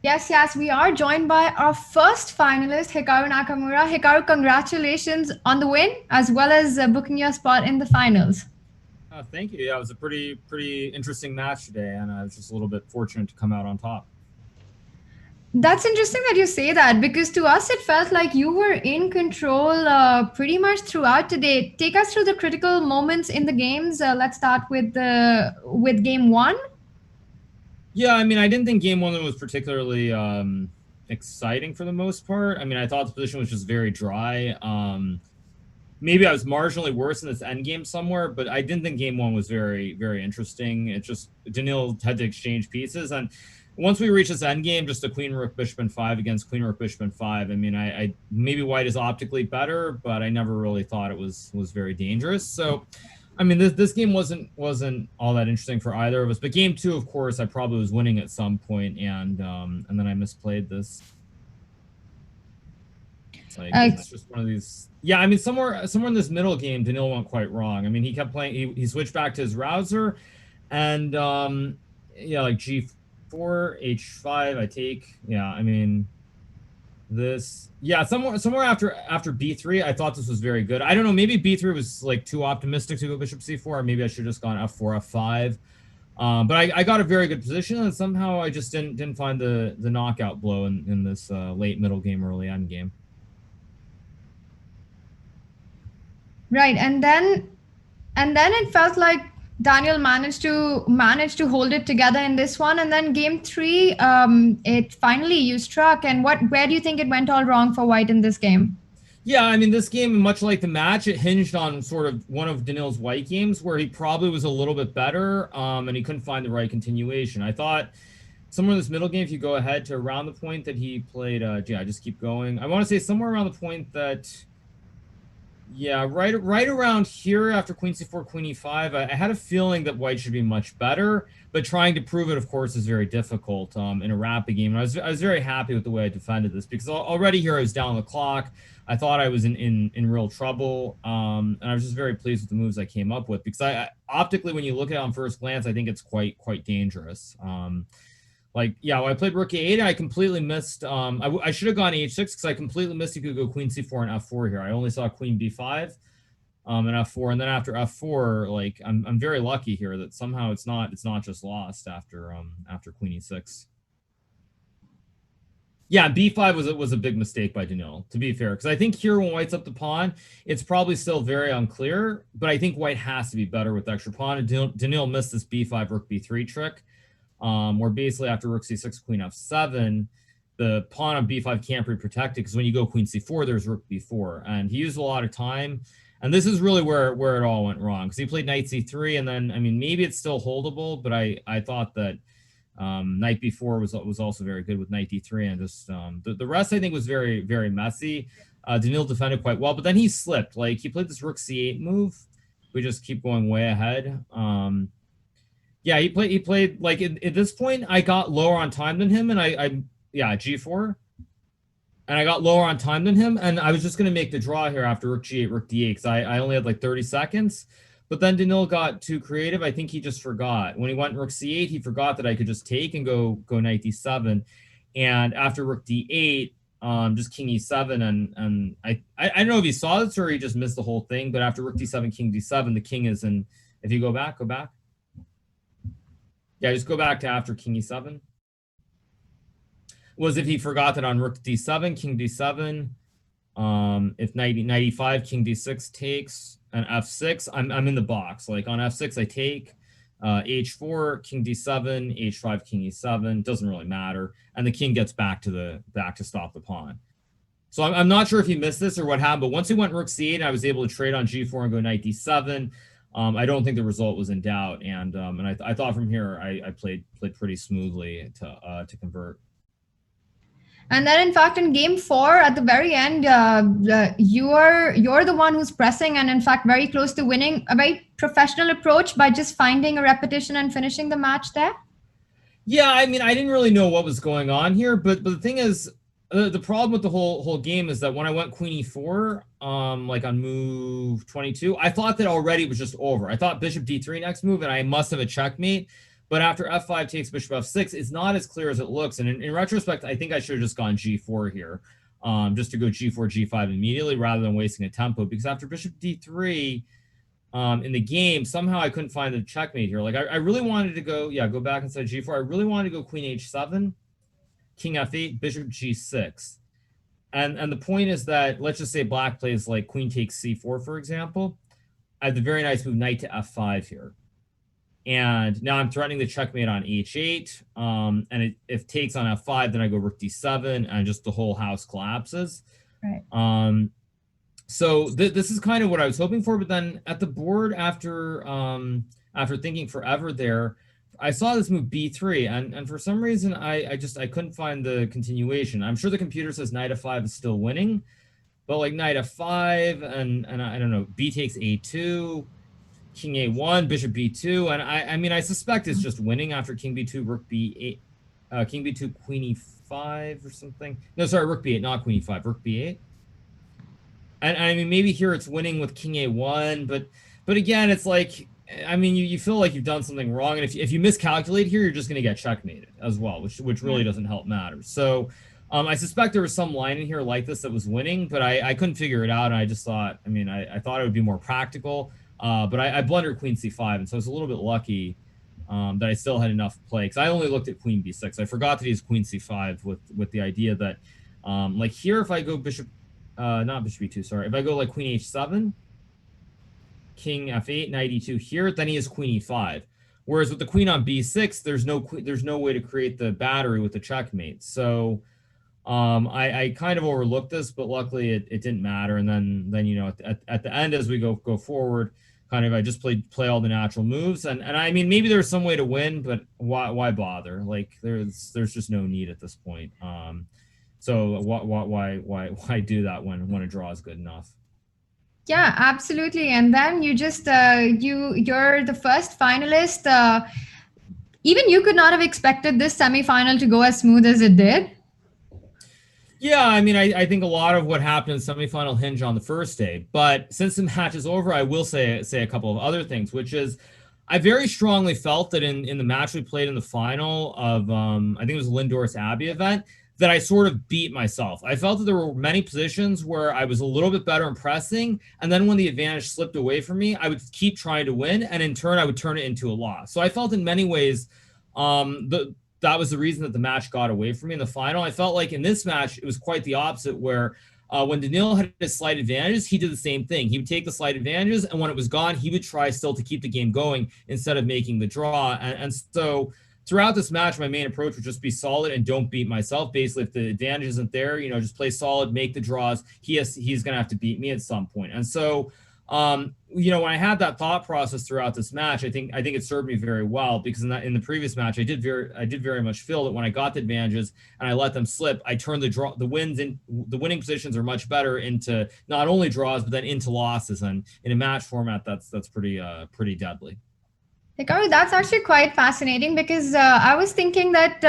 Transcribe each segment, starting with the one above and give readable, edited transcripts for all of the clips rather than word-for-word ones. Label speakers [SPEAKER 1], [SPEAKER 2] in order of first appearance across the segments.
[SPEAKER 1] Yes, yes, we are joined by our first finalist, Hikaru Nakamura. Hikaru, congratulations on the win as well as booking your spot in the finals.
[SPEAKER 2] Thank you. Yeah, it was a pretty interesting match today, and I was just a little bit fortunate to come out on top.
[SPEAKER 1] That's interesting that you say that because to us it felt like you were in control pretty much throughout today. Take us through the critical moments in the games. Let's start with game one.
[SPEAKER 2] Yeah, I mean, I didn't think game one was particularly exciting for the most part. I mean, I thought the position was just very dry. Maybe I was marginally worse in this end game somewhere, but I didn't think game one was very interesting. It just Daniil had to exchange pieces, and once we reach this end game, just a queen rook bishop and five against queen rook bishop and five. I mean, I maybe white is optically better, but I never really thought it was very dangerous. So I mean, this game wasn't all that interesting for either of us. But game two, of course, I probably was winning at some point, and then I misplayed this. It's like
[SPEAKER 1] Uh,
[SPEAKER 2] it's just one of these. Yeah, I mean, somewhere in this middle game, Daniil went quite wrong. I mean, he kept playing. He switched back to his rouser, and yeah, like G4, H5. I take. Yeah, I mean, this yeah somewhere after b3 I thought this was very good. I don't know, maybe b3 was like too optimistic to go bishop c4, or maybe I should have just gone f4 f5. But I got a very good position, and somehow I just didn't find the knockout blow in this late middle game, early end game.
[SPEAKER 1] right, and then it felt like Daniel managed to hold it together in this one, and then game three, it finally you struck. And where do you think it went all wrong for White in this game?
[SPEAKER 2] Yeah, I mean, this game, much like the match, it hinged on sort of one of Daniil's white games where he probably was a little bit better, and he couldn't find the right continuation. I thought somewhere in this middle game, if you go ahead to around the point that he played, yeah, just keep going. I want to say somewhere around the point that, yeah, right around here after queen c4, queen e5, I had a feeling that white should be much better, but trying to prove it, of course, is very difficult in a rapid game. And I was very happy with the way I defended this, because already here I was down the clock. I thought I was in real trouble, and I was just very pleased with the moves I came up with, because I optically, when you look at it on first glance, I think it's quite dangerous. Like, yeah, when I played rook a8, I completely missed. I should have gone h6, because I completely missed. You could go queen c4 and f4 here. I only saw queen b5, and f4, and then after f4, like I'm very lucky here that somehow it's not just lost after queen e6. Yeah, b5 was a big mistake by Daniil, to be fair, because I think here when white's up the pawn, it's probably still very unclear, but I think white has to be better with the extra pawn. And Daniil missed this b5 rook b3 trick, where basically after rook c6, queen f7, the pawn on b5 can't be protected, because when you go queen c4, there's rook b4, and he used a lot of time. And this is really where it all went wrong, because he played knight c3, and then, I mean, maybe it's still holdable, but I thought that knight b4 was also very good with knight d3, and just the rest I think was very messy. Daniil defended quite well, but then he slipped. Like, he played this rook c8 move. We just keep going way ahead. Yeah, he played like at this point I got lower on time than him, and I yeah, g4, and I got lower on time than him, and I was just gonna make the draw here after rook g8, rook d8, because I only had like 30 seconds. But then Daniil got too creative. I think he just forgot. When he went rook c8, he forgot that I could just take and go knight d7. And after rook d8, just king e7, and I don't know if he saw this or he just missed the whole thing. But after rook d7, king d7, the king is in. If you go back. Yeah, just go back to after king e7. Was if he forgot that on rook d7, king d7, if knight e5, king d6 takes, and f6, I'm in the box. Like on f6, I take, h4, king d7, h5, king e7. Doesn't really matter, and the king gets back to stop the pawn. So I'm not sure if he missed this or what happened, but once he went rook c8, I was able to trade on g4 and go knight d7. I don't think the result was in doubt, and I thought from here I played pretty smoothly to convert.
[SPEAKER 1] And then, in fact, in game four, at the very end, you're the one who's pressing, and in fact, very close to winning. A very professional approach by just finding a repetition and finishing the match there.
[SPEAKER 2] Yeah, I mean, I didn't really know what was going on here, but the thing is, the problem with the whole game is that when I went queen e4, like on move 22, I thought that already it was just over. I thought bishop d3 next move, and I must have a checkmate. But after f5 takes bishop f6, it's not as clear as it looks. And in retrospect, I think I should have just gone g4 here, just to go g4, g5 immediately rather than wasting a tempo. Because after bishop d3 in the game, somehow I couldn't find the checkmate here. Like I really wanted to go back inside g4. I really wanted to go queen h7, king f8, bishop g6. And the point is that, let's just say black plays like queen takes c4, for example. I have the very nice move knight to f5 here. And now I'm threatening the checkmate on h8. And if takes on f5, then I go rook d7, and just the whole house collapses.
[SPEAKER 1] Right.
[SPEAKER 2] So this is kind of what I was hoping for. But then at the board, after thinking forever there, I saw this move b3, and for some reason I couldn't find the continuation. I'm sure the computer says knight f5 is still winning, but like knight f5 and I don't know, b takes a2, king a1, bishop b2, and I mean I suspect it's just winning after king b2, rook b8, king b2, queen e5 or something. No, sorry, rook b8, not queen e5, rook b8. And I mean maybe here it's winning with king a1, but again it's like, I mean you feel like you've done something wrong, and if you miscalculate here, you're just going to get checkmated as well, which really doesn't help matters. So I suspect there was some line in here like this that was winning, but I couldn't figure it out, and I just thought, I mean, I thought it would be more practical, but I blundered queen c5, and so I was a little bit lucky that I still had enough play, because I only looked at queen b6. I forgot that he's queen c5 with the idea that, like here, if I go bishop, not bishop b2, sorry, if I go like queen h7, king f8, knight e2 here, then he has queen e5. Whereas with the queen on b6, there's no way to create the battery with the checkmate. So I kind of overlooked this, but luckily it didn't matter. And then you know at the end, as we go forward, kind of I just play all the natural moves, and I mean maybe there's some way to win, but why bother? Like there's just no need at this point. So why do that when a draw is good enough?
[SPEAKER 1] Yeah, absolutely. And then you just you're the first finalist. Even you could not have expected this semifinal to go as smooth as it did.
[SPEAKER 2] Yeah, I mean, I think a lot of what happened in the semifinal hinge on the first day. But since the match is over, I will say a couple of other things, which is I very strongly felt that in the match we played in the final of I think it was the Lindor's Abbey event, that I sort of beat myself. I felt that there were many positions where I was a little bit better in pressing, and then when the advantage slipped away from me, I would keep trying to win, and in turn I would turn it into a loss. So I felt in many ways that was the reason that the match got away from me in the final. I felt like in this match, it was quite the opposite, where when Daniil had his slight advantages, he did the same thing. He would take the slight advantages, and when it was gone, he would try still to keep the game going instead of making the draw. And so throughout this match, my main approach would just be solid and don't beat myself. Basically, if the advantage isn't there, you know, just play solid, make the draws. He's going to have to beat me at some point. And so you know, when I had that thought process throughout this match, I think it served me very well, because in the previous match, I did very much feel that when I got the advantages and I let them slip, I turned the winning positions are much better into not only draws but then into losses, and in a match format that's pretty deadly.
[SPEAKER 1] Hikaru, that's actually quite fascinating, because I was thinking that,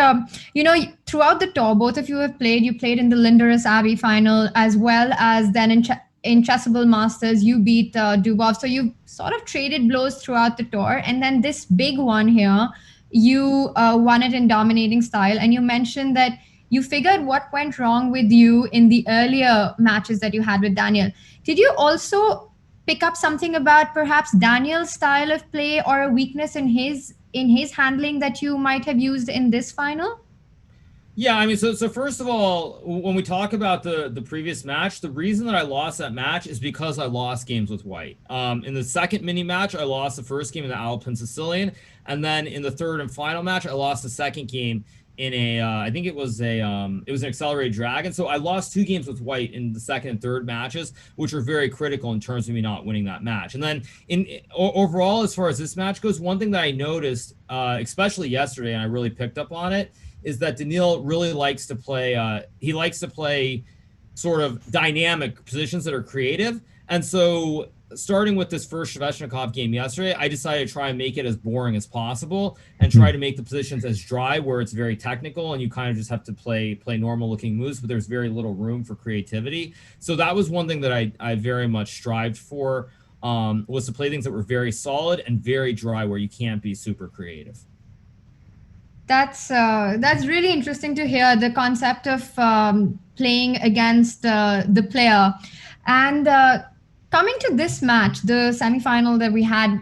[SPEAKER 1] throughout the tour, both of you have played. You played in the Lindorus Abbey final, as well as then in Chessable Masters, you beat Dubov. So you sort of traded blows throughout the tour. And then this big one here, you won it in dominating style. And you mentioned that you figured what went wrong with you in the earlier matches that you had with Daniel. Did you also pick up something about perhaps Daniel's style of play, or a weakness in his handling that you might have used in this final?
[SPEAKER 2] Yeah, I mean, so first of all, when we talk about the previous match, the reason that I lost that match is because I lost games with white. In the second mini match, I lost the first game in the Alpine Sicilian, and then in the third and final match, I lost the second game in I think it was an accelerated dragon. So I lost 2 games with white in the second and third matches, which were very critical in terms of me not winning that match. And then overall, as far as this match goes, one thing that I noticed, especially yesterday, and I really picked up on it, is that Daniil really likes to play. He likes to play sort of dynamic positions that are creative. And so, starting with this first Sveshnikov game yesterday, I decided to try and make it as boring as possible and try to make the positions as dry, where it's very technical and you kind of just have to play normal looking moves, but there's very little room for creativity. So that was one thing that I very much strived for, was to play things that were very solid and very dry, where you can't be super creative.
[SPEAKER 1] That's really interesting to hear the concept of playing against the player. And coming to this match, the semifinal that we had,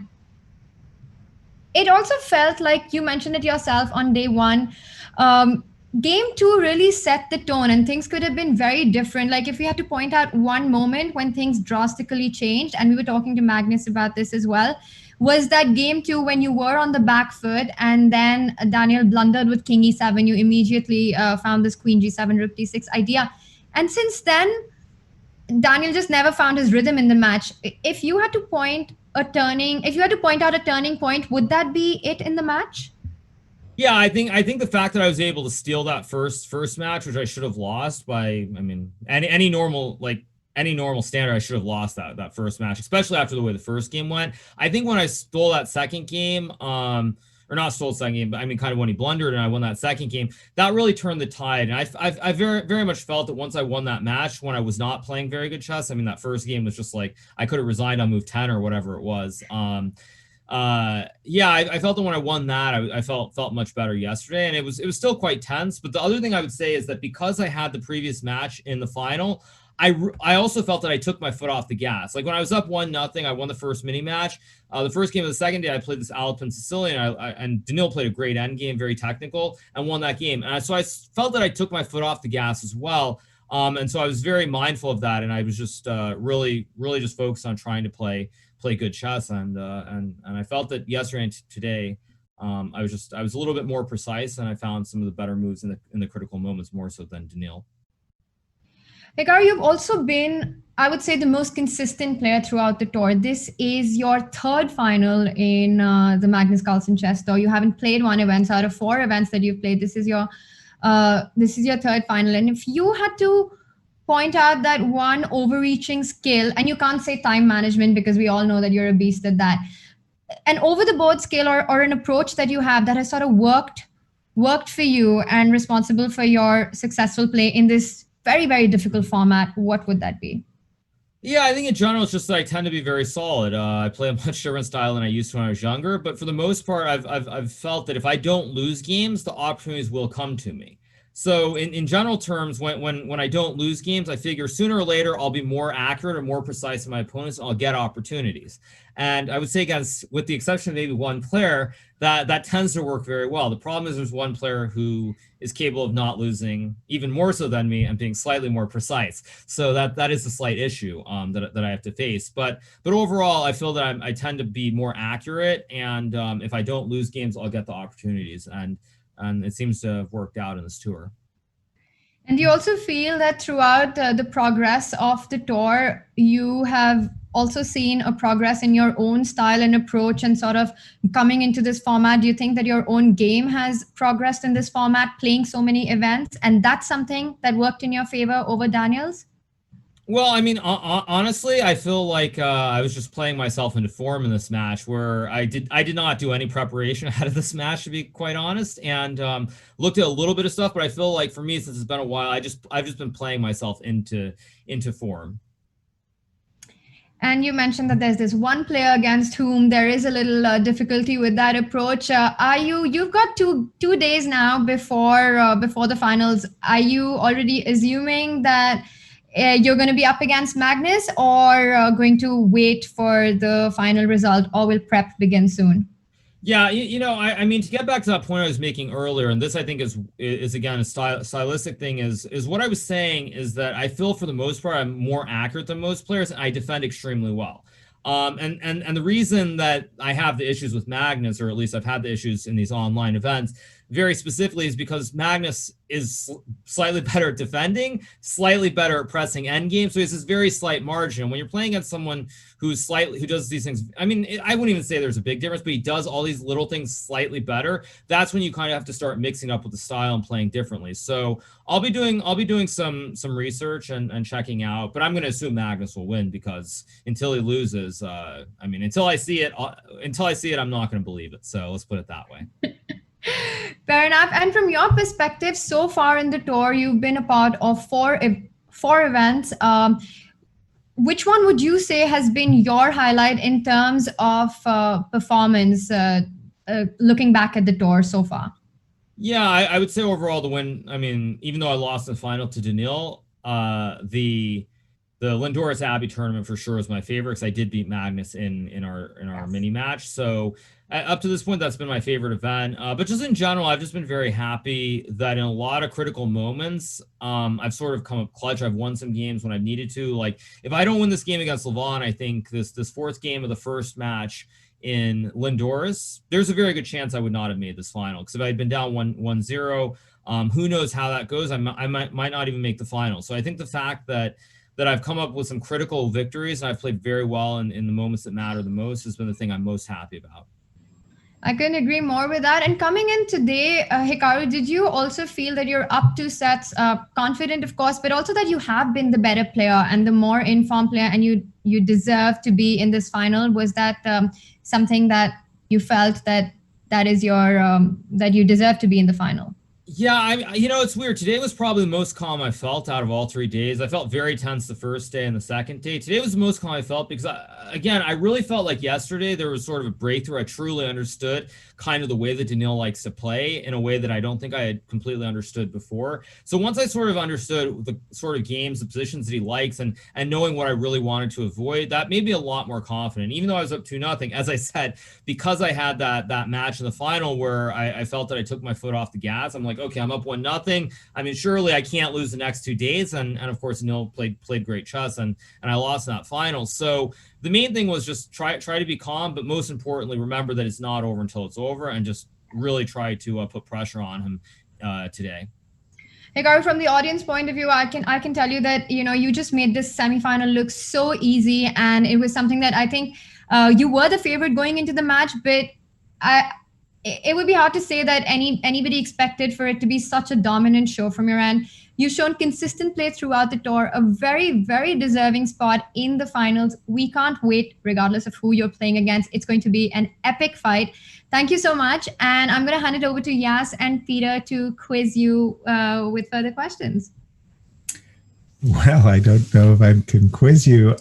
[SPEAKER 1] it also felt like you mentioned it yourself on day one. Um, Game two really set the tone, and things could have been very different. Like, if we had to point out one moment when things drastically changed, and we were talking to Magnus about this as well, was that game two when you were on the back foot, and then Daniel blundered with King E7. You immediately found this Queen G7, Rook D6 idea. And since then, Daniel just never found his rhythm in the match. If you had to point out a turning point, would that be it in the match?
[SPEAKER 2] Yeah, I think the fact that I was able to steal that first match, which I should have lost by, I mean, any normal any normal standard, I should have lost that first match, especially after the way the first game went. I think when I stole that second game, or not stole the second game, but I mean, kind of when he blundered and I won that second game, that really turned the tide. And I very much felt that once I won that match, when I was not playing very good chess, I mean, that first game was just like I could have resigned on move 10 or whatever it was. Yeah, I felt that when I won that, I felt much better yesterday, and it was still quite tense. But the other thing I would say is that because I had the previous match in the final, I also felt that I took my foot off the gas. Like when I was up 1-0, I won the first mini match. The first game of the second day, I played this Alpin Sicilian, and Danil played a great end game, very technical, and won that game. And so I felt that I took my foot off the gas as well. And so I was very mindful of that, and I was just really just focused on trying to play good chess, and I felt that yesterday and today, I was a little bit more precise, and I found some of the better moves in the critical moments more so than Daniil.
[SPEAKER 1] Hikaru, you've also been, I would say, the most consistent player throughout the tour. This is your third final in the Magnus Carlsen Chess Tour. You haven't played one event out of four events that you've played. This is your third final. And if you had to point out that one overreaching skill, and you can't say time management because we all know that you're a beast at that, an over the board skill or an approach that you have that has sort of worked for you and responsible for your successful play in this very, very difficult format, what would that be?
[SPEAKER 2] Yeah, I think in general it's just that I tend to be very solid. I play a much different style than I used to when I was younger, but for the most part, I've felt that if I don't lose games, the opportunities will come to me. So in general terms, when I don't lose games, I figure sooner or later I'll be more accurate or more precise in my opponents, and I'll get opportunities. And I would say, against, with the exception of maybe one player, that tends to work very well. The problem is there's one player who is capable of not losing even more so than me and being slightly more precise. So that is a slight issue that I have to face. But overall, I feel that I tend to be more accurate, and if I don't lose games, I'll get the opportunities, and it seems to have worked out in this tour.
[SPEAKER 1] And you also feel that throughout the progress of the tour, you have also seen a progress in your own style and approach and sort of coming into this format. Do you think that your own game has progressed in this format, playing so many events? And that's something that worked in your favor over Daniel's?
[SPEAKER 2] Well, I mean, honestly, I feel like I was just playing myself into form in this match, where I did not do any preparation ahead of this match, to be quite honest, and looked at a little bit of stuff. But I feel like for me, since it's been a while, I've just been playing myself into form.
[SPEAKER 1] And you mentioned that there's this one player against whom there is a little difficulty with that approach. You've got two days now before the finals. Are you already assuming that you're going to be up against Magnus, or going to wait for the final result, or will prep begin soon?
[SPEAKER 2] Yeah, I mean, to get back to that point I was making earlier, and this I think is again a stylistic thing, is what I was saying is that I feel for the most part I'm more accurate than most players, and I defend extremely well. And the reason that I have the issues with Magnus, or at least I've had the issues in these online events, very specifically, is because Magnus is slightly better at defending, slightly better at pressing endgame. So he has this very slight margin. And when you're playing against someone who does these things, I mean, I wouldn't even say there's a big difference, but he does all these little things slightly better. That's when you kind of have to start mixing up with the style and playing differently. So I'll be doing some research and checking out, but I'm going to assume Magnus will win, because until he loses, I mean, until I see it, I'm not going to believe it. So let's put it that way.
[SPEAKER 1] Fair enough. And from your perspective, so far in the tour, you've been a part of four events. Which one would you say has been your highlight in terms of performance, looking back at the tour so far?
[SPEAKER 2] Yeah, I would say overall the win. I mean, even though I lost in the final to Daniil, the Lindorus Abbey tournament for sure was my favorite because I did beat Magnus in our
[SPEAKER 1] Yes.
[SPEAKER 2] mini match. So up to this point, that's been my favorite event. But just in general, I've just been very happy that in a lot of critical moments, I've sort of come up clutch. I've won some games when I've needed to. Like if I don't win this game against Levon, I think this fourth game of the first match in Lindorus, there's a very good chance I would not have made this final because if I had been down 1-0, who knows how that goes? I might not even make the final. So I think the fact that I've come up with some critical victories and I've played very well in the moments that matter the most has been the thing I'm most happy about.
[SPEAKER 1] I couldn't agree more with that. And coming in today, Hikaru, did you also feel that you're up to sets, confident, of course, but also that you have been the better player and the more informed player, and you deserve to be in this final? Was that something that you felt that that is your that you deserve to be in the final?
[SPEAKER 2] Yeah, it's weird. Today was probably the most calm I felt out of all 3 days. I felt very tense the first day and the second day. Today was the most calm I felt because, again, I really felt like yesterday there was sort of a breakthrough. I truly understood kind of the way that Daniil likes to play in a way that I don't think I had completely understood before. So once I sort of understood the sort of games, the positions that he likes, and knowing what I really wanted to avoid, that made me a lot more confident. Even though I was up 2-0, as I said, because I had that match in the final where I felt that I took my foot off the gas. I'm like, okay, I'm up 1-0. I mean, surely I can't lose the next 2 days. And of course, Neil played great chess, and I lost in that final. So the main thing was just try to be calm, but most importantly, remember that it's not over until it's over, and just really try to put pressure on him today.
[SPEAKER 1] Hikaru, from the audience point of view, I can tell you that you just made this semifinal look so easy, and it was something that I think you were the favorite going into the match, but I it would be hard to say that anybody expected for it to be such a dominant show from your end. You've shown consistent play throughout the tour, a very, very deserving spot in the finals. We can't wait, regardless of who you're playing against. It's going to be an epic fight. Thank you so much. And I'm going to hand it over to Yas and Peter to quiz you with further questions.
[SPEAKER 3] Well, I don't know if I can quiz you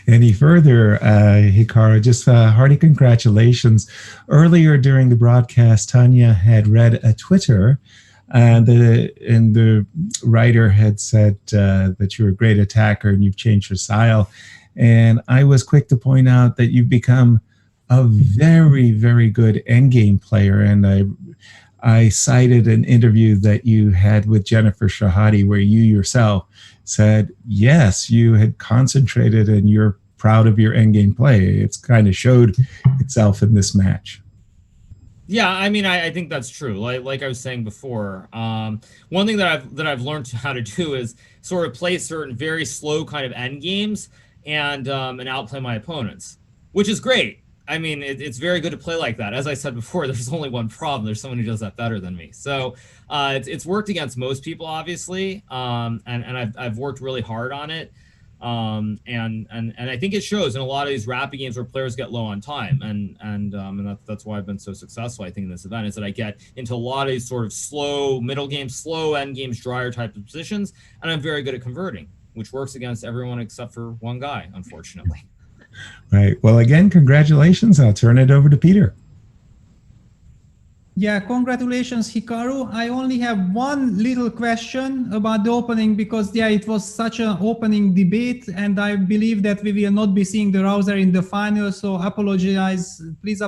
[SPEAKER 3] any further, Hikaru. Just hearty congratulations. Earlier during the broadcast, Tanya had read a Twitter, and the writer had said that you're a great attacker and you've changed your style. And I was quick to point out that you've become a very, very good endgame player. And I cited an interview that you had with Jennifer Shahadi where you yourself said, yes, you had concentrated and you're proud of your endgame play. It's kind of showed itself in this match.
[SPEAKER 2] Yeah, I mean, I think that's true. Like I was saying before, one thing that I've learned how to do is sort of play certain very slow kind of end games and outplay my opponents, which is great. I mean, it's very good to play like that. As I said before, there's only one problem. There's someone who does that better than me. So it's worked against most people, obviously, and I've worked really hard on it. And I think it shows in a lot of these rapid games where players get low on time, and that's why I've been so successful. I think in this event is that I get into a lot of these sort of slow middle games, slow end games, drier type of positions, and I'm very good at converting, which works against everyone except for one guy, unfortunately.
[SPEAKER 3] Right. Well, again, congratulations. I'll turn it over to Peter.
[SPEAKER 4] Yeah, congratulations, Hikaru. I only have one little question about the opening because, yeah, it was such an opening debate, and I believe that we will not be seeing the Rouser in the final, so apologize. Please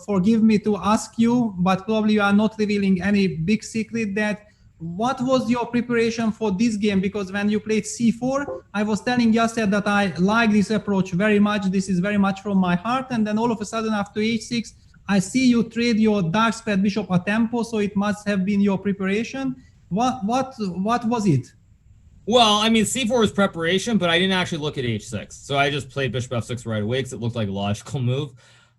[SPEAKER 4] forgive me to ask you, but probably you are not revealing any big secret that what was your preparation for this game? Because when you played c4, I was telling Yasser that I like this approach very much. This is very much from my heart. And then all of a sudden after h6, I see you trade your dark spread bishop a tempo. So it must have been your preparation. What was it?
[SPEAKER 2] Well, I mean, c4 was preparation, but I didn't actually look at h6. So I just played bishop f6 right away because it looked like a logical move.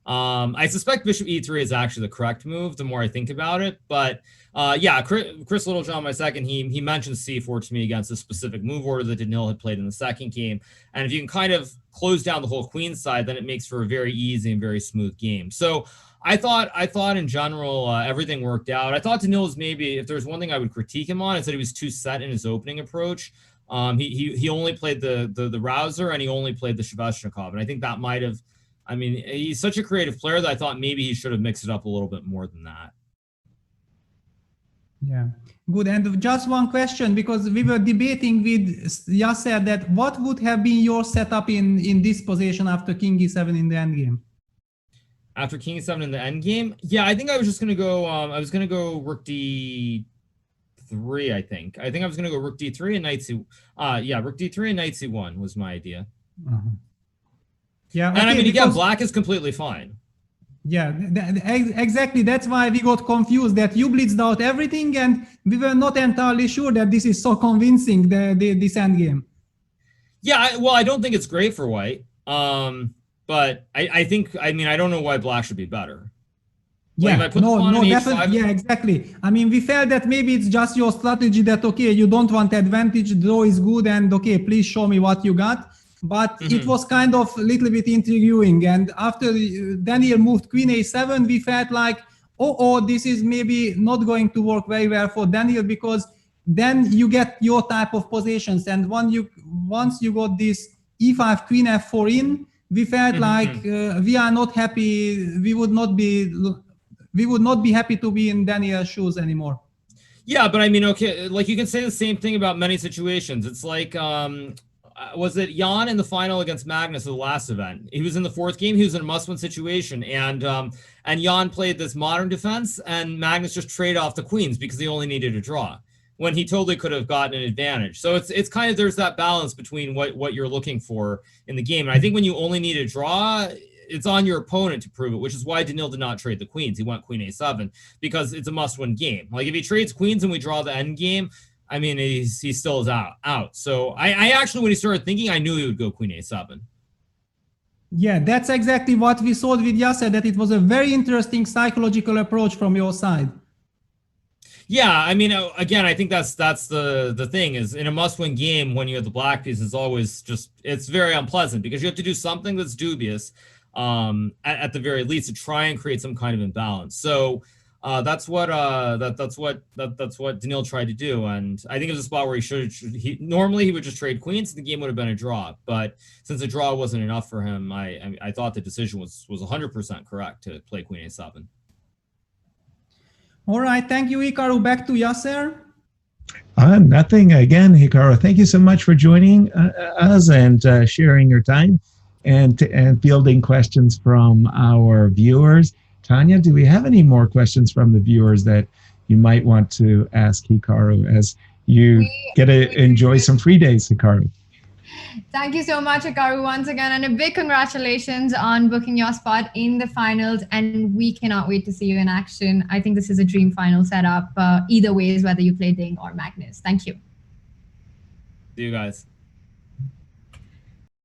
[SPEAKER 2] I suspect bishop e3 is actually the correct move the more I think about it. But yeah, Chris Littlejohn, my second, he mentioned c4 to me against a specific move order that Daniil had played in the second game. And if you can kind of close down the whole queen side, then it makes for a very easy and very smooth game. So I thought in general everything worked out. I thought Daniil was maybe, if there's one thing I would critique him on, is that he was too set in his opening approach. He only played the Rouser and he only played the Shveshnikov, and I think that might have. I mean, he's such a creative player that I thought maybe he should have mixed it up a little bit more than that.
[SPEAKER 4] Yeah, good. And just one question, because we were debating with Yasser that what would have been your setup in this position after King E7 in the endgame?
[SPEAKER 2] After King E7 in the endgame, yeah, I think I was just gonna go. I was gonna go Rook D3. I think I was gonna go Rook D3 and Knight C. Yeah, Rook D3 and Knight C1 was my idea.
[SPEAKER 4] Uh-huh. Yeah, okay,
[SPEAKER 2] and I mean,
[SPEAKER 4] because,
[SPEAKER 2] again, Black is completely fine.
[SPEAKER 4] Yeah, exactly. That's why we got confused that you blitzed out everything, and we were not entirely sure that this is so convincing, this endgame.
[SPEAKER 2] Yeah, well, I don't think it's great for White. But I think, I mean, I don't know why Black should be better. Like,
[SPEAKER 4] Yeah, no, definitely. Yeah, exactly. I mean, we felt that maybe it's just your strategy that, okay, you don't want advantage, draw is good, and okay, please show me what you got. But it was kind of a little bit intriguing. And after Daniel moved Queen A7, we felt like, this is maybe not going to work very well for Daniel, because then you get your type of positions. And once you got this E5 Queen F4 in, we felt like we are not happy. We would not be happy to be in Daniel's shoes anymore.
[SPEAKER 2] Yeah, but I mean, okay, like you can say the same thing about many situations. It's like, was it Jan in the final against Magnus at the last event? He was in the fourth game. He was in a must-win situation, and Jan played this modern defense, and Magnus just traded off the queens because he only needed a draw when he totally could have gotten an advantage. So it's kind of, there's that balance between what you're looking for in the game. And I think when you only need a draw, it's on your opponent to prove it, which is why Daniil did not trade the queens. He went Queen A7 because it's a must-win game. Like if he trades queens and we draw the end game, I mean, he still is out. So I actually, when he started thinking, I knew he would go Queen A7.
[SPEAKER 4] Yeah, that's exactly what we saw with Yasser, that it was a very interesting psychological approach from your side.
[SPEAKER 2] Yeah, I mean, again, I think that's the thing is, in a must-win game, when you have the black piece, it's always just, it's very unpleasant because you have to do something that's dubious at the very least to try and create some kind of imbalance. So that's what Daniil tried to do, and I think it was a spot where normally he would just trade queens, and the game would have been a draw. But since the draw wasn't enough for him, I thought the decision was 100% correct to play Queen A7.
[SPEAKER 4] All right, thank you, Hikaru. Back to Yasser.
[SPEAKER 3] Nothing. Again, Hikaru, thank you so much for joining us and sharing your time and fielding questions from our viewers. Tanya, do we have any more questions from the viewers that you might want to ask Hikaru as you get to enjoy some free days, Hikaru?
[SPEAKER 1] Thank you so much, Hikaru, once again, and a big congratulations on booking your spot in the finals, and we cannot wait to see you in action. I think this is a dream final setup, either ways, whether you play Ding or Magnus. Thank you.
[SPEAKER 2] See you guys.